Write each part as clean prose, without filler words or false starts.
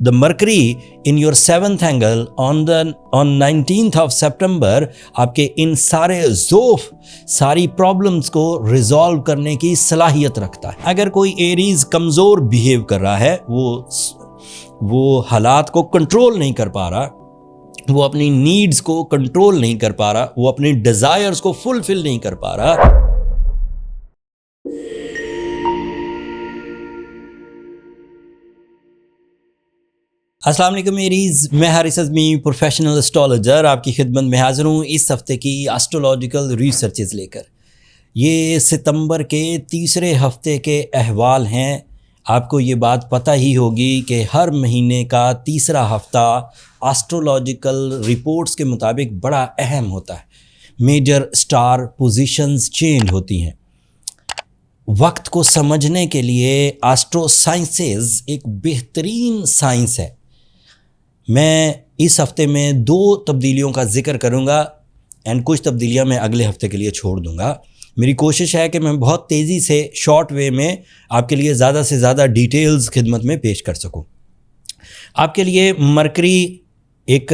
The Mercury in your 7th angle on 19th of September आपके इन सारे ज़ोफ, सारी problems को रिजॉल्व करने की सलाहियत रखता है। अगर कोई एरीज कमज़ोर बिहेव कर रहा है, वो हालात को कंट्रोल नहीं कर पा रहा, वो अपनी नीड्स को कंट्रोल नहीं कर पा रहा, वो अपनी डिज़ायर्स को फुलफिल नहीं कर पा रहा, अस्सलाम वालेकुम एरीज, मैं हारिस अज़मी प्रोफेशनल एस्ट्रोलॉजर आपकी खिदमत में हाज़िर हूँ इस हफ़्ते की एस्ट्रोलॉजिकल रिसर्चेस लेकर। ये सितंबर के तीसरे हफ्ते के अहवाल हैं। आपको ये बात पता ही होगी कि हर महीने का तीसरा हफ्ता एस्ट्रोलॉजिकल रिपोर्ट्स के मुताबिक बड़ा अहम होता है। मेजर स्टार पोजीशंस चेंज होती हैं। वक्त को समझने के लिए एस्ट्रो साइंसेस एक बेहतरीन साइंस है। मैं इस हफ्ते में 2 तब्दीलियों का जिक्र करूंगा एंड कुछ तब्दीलियां मैं अगले हफ्ते के लिए छोड़ दूंगा। मेरी कोशिश है कि मैं बहुत तेज़ी से शॉर्ट वे में आपके लिए ज़्यादा से ज़्यादा डिटेल्स खिदमत में पेश कर सकूं। आपके लिए मरकरी एक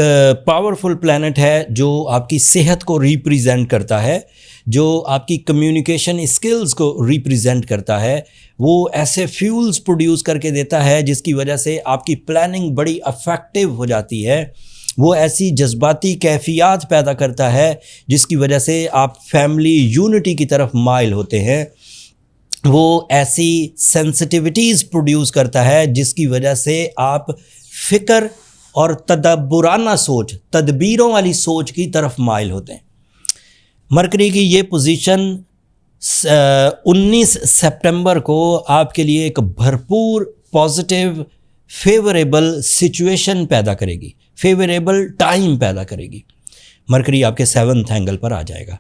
पावरफुल प्लैनेट है जो आपकी सेहत को रिप्रेजेंट करता है, जो आपकी कम्युनिकेशन स्किल्स को रिप्रेजेंट करता है। वो ऐसे फ्यूल्स प्रोड्यूस करके देता है जिसकी वजह से आपकी प्लानिंग बड़ी अफेक्टिव हो जाती है। वो ऐसी जज्बाती कैफियत पैदा करता है जिसकी वजह से आप फैमिली यूनिटी की तरफ माइल होते हैं। वो ऐसी सेंसिटिविटीज़ प्रोड्यूस करता है जिसकी वजह से आप फ़िक्र और तदब्बुराना सोच, तदबीरों वाली सोच की तरफ माइल होते हैं। मरकरी की ये पोजीशन 19 सितंबर को आपके लिए एक भरपूर पॉजिटिव फेवरेबल सिचुएशन पैदा करेगी, फेवरेबल टाइम पैदा करेगी। मरकरी आपके 7th एंगल पर आ जाएगा।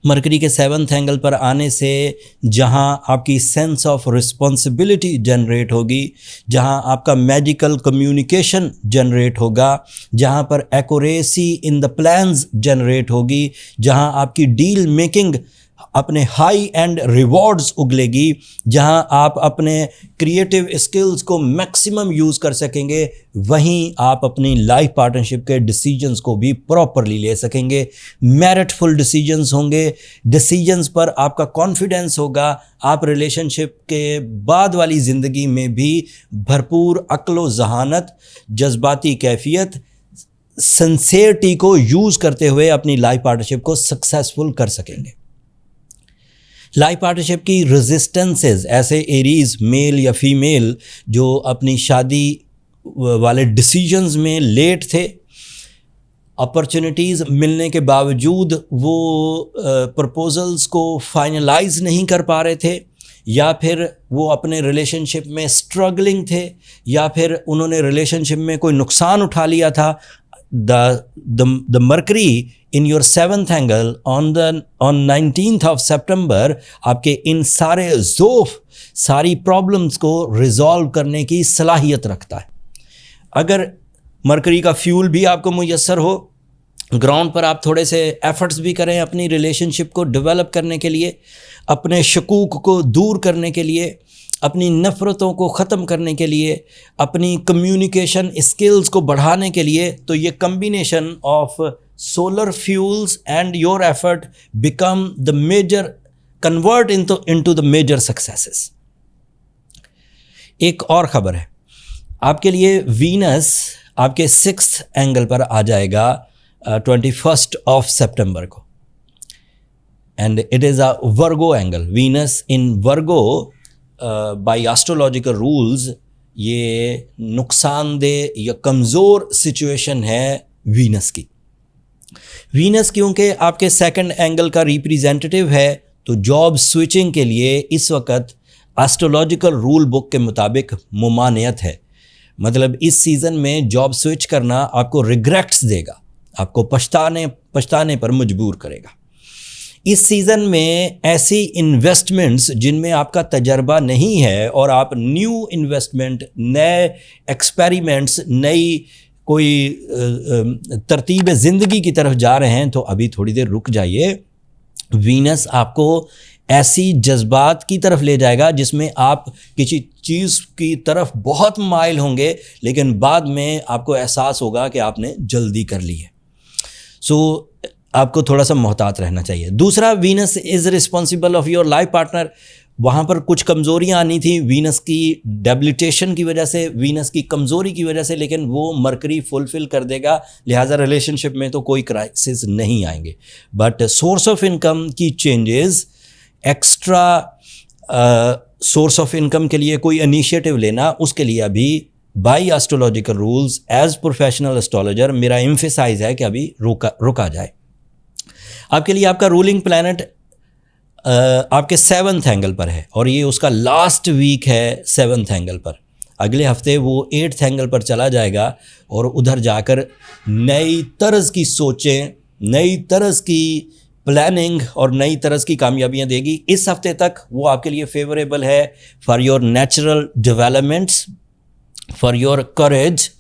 मरकरी के 7th एंगल पर आने से जहां आपकी सेंस ऑफ रिस्पॉन्सिबिलिटी जनरेट होगी, जहां आपका मैजिकल कम्युनिकेशन जनरेट होगा, जहां पर accuracy in the plans generate होगी, जहां आपकी डील मेकिंग अपने हाई एंड रिवॉर्ड्स उगलेगी, जहां आप अपने क्रिएटिव स्किल्स को मैक्सिमम यूज़ कर सकेंगे, वहीं आप अपनी लाइफ पार्टनरशिप के डिसीजंस को भी प्रॉपरली ले सकेंगे। मेरिटफुल डिसीजंस होंगे, डिसीजंस पर आपका कॉन्फिडेंस होगा। आप रिलेशनशिप के बाद वाली ज़िंदगी में भी भरपूर अक्ल जहानत, जज्बाती कैफियत, सिंसियरिटी को यूज़ करते हुए अपनी लाइफ पार्टनरशिप को सक्सेसफुल कर सकेंगे। लाइफ पार्टनरशिप की रेजिस्टेंसेस, ऐसे एरीज मेल या फीमेल जो अपनी शादी वाले डिसीजंस में लेट थे, अपॉर्चुनिटीज़ मिलने के बावजूद वो प्रपोजल्स को फाइनलाइज नहीं कर पा रहे थे, या फिर वो अपने रिलेशनशिप में स्ट्रगलिंग थे, या फिर उन्होंने रिलेशनशिप में कोई नुकसान उठा लिया था। The Mercury in your 7th angle on 19th of September आपके इन सारे ज़ोफ, सारी प्रॉब्लम्स को रिजॉल्व करने की सलाहियत रखता है। अगर मरकरी का फ्यूल भी आपको मुयस्सर हो, ग्राउंड पर आप थोड़े से एफर्ट्स भी करें अपनी रिलेशनशिप को डेवलप करने के लिए, अपने शकूक को दूर करने के लिए, अपनी नफ़रतों को ख़त्म करने के लिए, अपनी कम्युनिकेशन स्किल्स को बढ़ाने के लिए, तो ये combination of solar fuels and your effort become the major, convert into the major successes. एक और ख़बर है आपके लिए, वीनस आपके 6th एंगल पर आ जाएगा 21 of September को, and it is a Virgo angle. Venus in Virgo by astrological rules ये नुकसानदेह या कमज़ोर सिचुएशन है वीनस की। वीनस क्योंकि आपके 2nd एंगल का रिप्रेजेंटेटिव है, तो जॉब स्विचिंग के लिए इस वक्त एस्ट्रोलॉजिकल रूल बुक के मुताबिक मुमानियत है। मतलब इस सीज़न में जॉब स्विच करना आपको रिग्रेट्स देगा, आपको पछताने पर मजबूर करेगा। इस सीज़न में ऐसी इन्वेस्टमेंट्स जिनमें आपका तजर्बा नहीं है और आप न्यू इन्वेस्टमेंट, नए एक्सपेरिमेंट्स, नई कोई तरतीब ज़िंदगी की तरफ जा रहे हैं, तो अभी थोड़ी देर रुक जाइए। वीनस आपको ऐसी जज्बात की तरफ ले जाएगा जिसमें आप किसी चीज़ की तरफ बहुत माइल होंगे, लेकिन बाद में आपको एहसास होगा कि आपने जल्दी कर ली है। सो आपको थोड़ा सा मोहतात रहना चाहिए। दूसरा, Venus is responsible of your life partner. वहाँ पर कुछ कमज़ोरियाँ आनी थी वीनस की डेबिलिटेशन की वजह से, वीनस की कमज़ोरी की वजह से, लेकिन वो मरकरी फुलफ़िल कर देगा, लिहाजा रिलेशनशिप में तो कोई क्राइसिस नहीं आएंगे। बट सोर्स ऑफ इनकम की changes, extra source of income के लिए कोई इनिशिएटिव लेना, उसके लिए अभी by astrological rules as professional astrologer मेरा एम्फेसाइज है कि अभी रुका जाए। आपके लिए आपका रूलिंग प्लैनेट आपके 7th एंगल पर है और ये उसका लास्ट वीक है 7th एंगल पर। अगले हफ्ते वो 8th एंगल पर चला जाएगा और उधर जाकर नई तरह की सोचें, नई तरह की प्लानिंग और नई तरह की कामयाबियां देगी। इस हफ्ते तक वो आपके लिए फेवरेबल है for your natural developments, for your courage,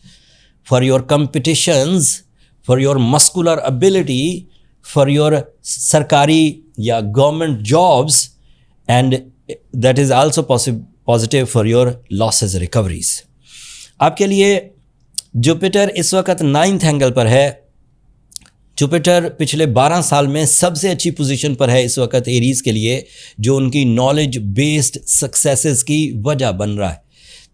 for your competitions, for your muscular ability, for your सरकारी या government jobs, and that is also positive for your losses recoveries. आपके लिए जुपिटर इस वक्त 9th एंगल पर है। Jupiter पिछले 12 साल में सबसे अच्छी पोजीशन पर है इस वक्त एरीज़ के लिए, जो उनकी नॉलेज बेस्ड सक्सेसेस की वजह बन रहा है।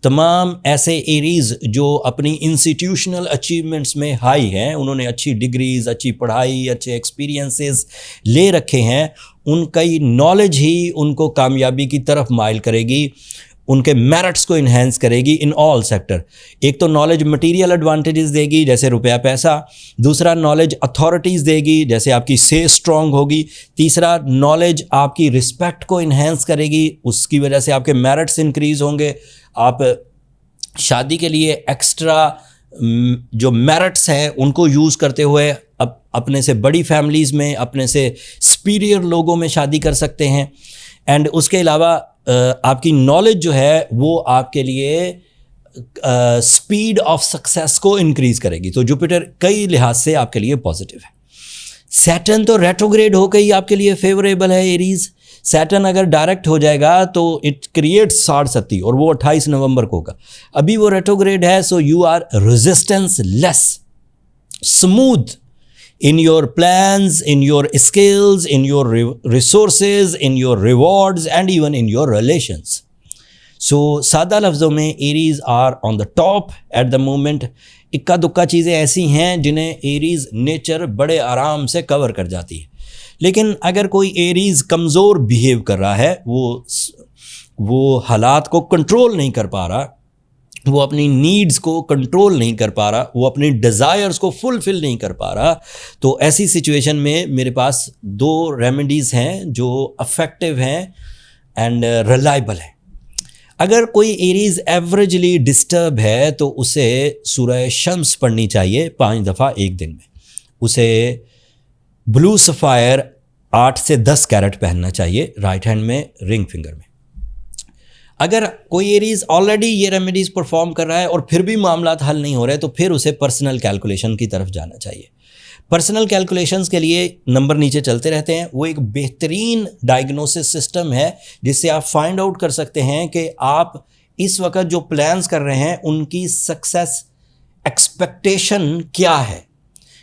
तमाम ऐसे एरीज़ जो अपनी इंस्टीट्यूशनल अचीवमेंट्स में हाई हैं, उन्होंने अच्छी डिग्रीज़, अच्छी पढ़ाई, अच्छे एक्सपीरियंसेस ले रखे हैं, उनकी नॉलेज ही उनको कामयाबी की तरफ माइल करेगी, उनके मेरिट्स को इन्हेंस करेगी इन ऑल सेक्टर। एक तो नॉलेज मटेरियल एडवांटेजेस देगी जैसे रुपया पैसा, दूसरा नॉलेज अथॉरिटीज़ देगी जैसे आपकी से स्ट्रॉन्ग होगी, तीसरा नॉलेज आपकी रिस्पेक्ट को इन्हेंस करेगी, उसकी वजह से आपके मेरिट्स इंक्रीज़ होंगे। आप शादी के लिए एक्स्ट्रा जो मेरिट्स हैं उनको यूज़ करते हुए अपने से बड़ी फैमिलीज़ में, अपने से सुपीरियर लोगों में शादी कर सकते हैं। एंड उसके अलावा आपकी नॉलेज जो है वो आपके लिए स्पीड ऑफ सक्सेस को इंक्रीज़ करेगी। तो जुपिटर कई लिहाज से आपके लिए पॉजिटिव है। सैटर्न तो रेट्रोग्रेड होकर ही आपके लिए फेवरेबल है एरीज़। सैटर्न अगर डायरेक्ट हो जाएगा तो इट क्रिएट्स 60 और वो 28 नवंबर को होगा। अभी वो रेट्रोग्रेड है, so you are resistance less, smooth in your plans, in your skills, in your resources, in your rewards and even in your relations. So सादा लफ्ज़ों में Aries are on the top at the moment. इक्का दुक्का चीज़ें ऐसी हैं जिन्हें Aries nature बड़े आराम से कवर कर जाती है, लेकिन अगर कोई एरीज़ कमज़ोर बिहेव कर रहा है, वो हालात को कंट्रोल नहीं कर पा रहा, वो अपनी नीड्स को कंट्रोल नहीं कर पा रहा, वो अपनी डिज़ायर्स को फुलफ़िल नहीं कर पा रहा, तो ऐसी सिचुएशन में मेरे पास 2 रेमेडीज़ हैं जो अफेक्टिव हैं एंड रिलायबल हैं। अगर कोई एरीज़ एवरेजली डिस्टर्ब है तो उसे सूरह शम्स पढ़नी चाहिए 5 दफ़ा एक दिन में। उसे ब्लू सफ़ायर 8 से 10 कैरेट पहनना चाहिए राइट हैंड में, रिंग फिंगर में। अगर कोई एरीज़ ऑलरेडी ये रेमेडीज़ परफॉर्म कर रहा है और फिर भी मामलात हल नहीं हो रहे, तो फिर उसे पर्सनल कैलकुलेशन की तरफ जाना चाहिए। पर्सनल कैलकुलेशंस के लिए नंबर नीचे चलते रहते हैं। वो एक बेहतरीन डायग्नोसिस सिस्टम है जिससे आप फाइंड आउट कर सकते हैं कि आप इस वक्त जो प्लान्स कर रहे हैं उनकी सक्सेस एक्सपेक्टेशन क्या है,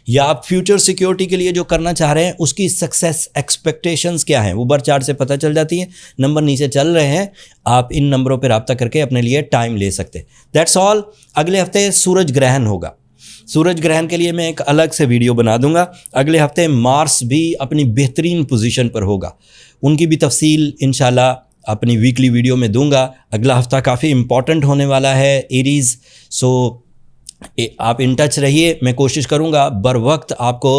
या आप फ्यूचर सिक्योरिटी के लिए जो करना चाह रहे हैं उसकी सक्सेस एक्सपेक्टेशंस क्या हैं, वो बार चार्ट से पता चल जाती है। नंबर नीचे चल रहे हैं, आप इन नंबरों पर रब्ता करके अपने लिए टाइम ले सकते हैं। That's all. अगले हफ्ते सूरज ग्रहण होगा। सूरज ग्रहण के लिए मैं एक अलग से वीडियो बना दूंगा। अगले हफ्ते मार्स भी अपनी बेहतरीन पोजीशन पर होगा, उनकी भी तफसील इंशाल्लाह अपनी वीकली वीडियो में दूंगा। अगला हफ्ता काफ़ी इम्पॉर्टेंट होने वाला है एरीज़, सो आप इन टच रहिए। मैं कोशिश करूंगा बर वक्त आपको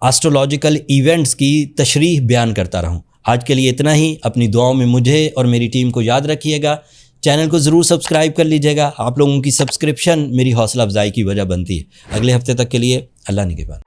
एस्ट्रोलॉजिकल इवेंट्स की तशरीह बयान करता रहूं। आज के लिए इतना ही। अपनी दुआओं में मुझे और मेरी टीम को याद रखिएगा। चैनल को ज़रूर सब्सक्राइब कर लीजिएगा। आप लोगों की सब्सक्रिप्शन मेरी हौसला अफजाई की वजह बनती है। अगले हफ्ते तक के लिए अल्लाह निगहबान।